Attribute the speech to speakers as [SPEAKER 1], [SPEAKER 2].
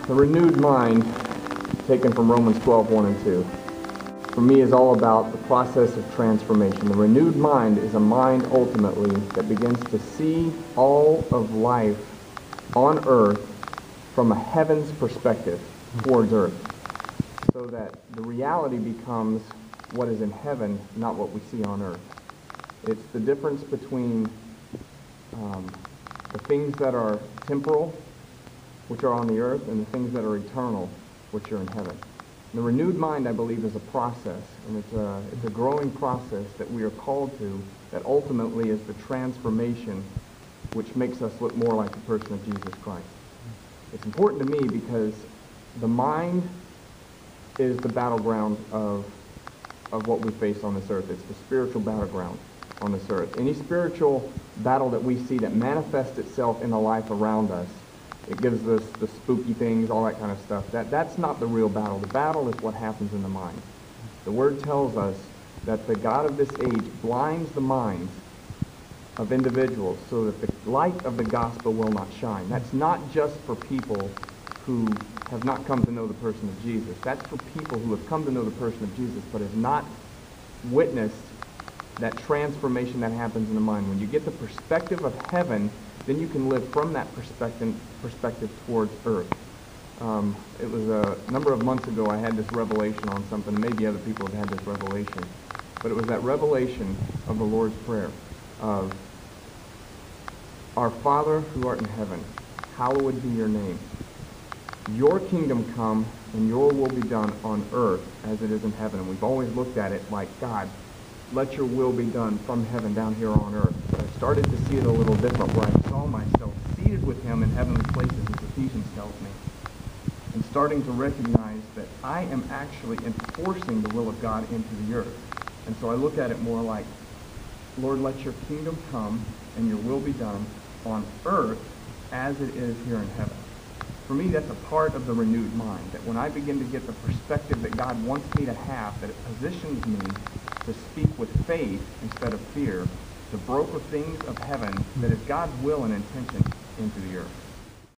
[SPEAKER 1] The renewed mind, taken from Romans 12:1 and 2, for me is all about the process of transformation. The renewed mind is a mind ultimately that begins to see all of life on earth from a heaven's perspective towards earth, so that the reality becomes what is in heaven, not what we see on earth. It's the difference between the things that are temporal, which are on the earth, and the things that are eternal, which are in heaven. And the renewed mind, I believe, is a process, and it's a growing process that we are called to, that ultimately is the transformation which makes us look more like the person of Jesus Christ. It's important to me because the mind is the battleground of what we face on this earth. It's the spiritual battleground on this earth. Any spiritual battle that we see that manifests itself in the life around us, it gives us the spooky things, all that kind of stuff. That's not the real battle. The battle is what happens in the mind. The Word tells us that the God of this age blinds the minds of individuals so that the light of the gospel will not shine. That's not just for people who have not come to know the person of Jesus. That's for people who have come to know the person of Jesus but have not witnessed that transformation that happens in the mind. When you get the perspective of heaven, then you can live from that perspective towards earth. It was a number of months ago I had this revelation on something. Maybe other people have had this revelation. But it was that revelation of the Lord's Prayer of, Our Father who art in heaven, hallowed be your name. Your kingdom come and your will be done on earth as it is in heaven. And we've always looked at it like, God, let your will be done from heaven down here on earth. But I started to see it a little different, where I saw myself seated with him in heavenly places, as Ephesians tells me, and starting to recognize that I am actually enforcing the will of God into the earth. And so I look at it more like, Lord, let your kingdom come and your will be done on earth as it is here in heaven. For me, that's a part of the renewed mind, that when I begin to get the perspective that God wants me to have, that it positions me to speak with faith instead of fear, to broker things of heaven that is God's will and intention into the earth.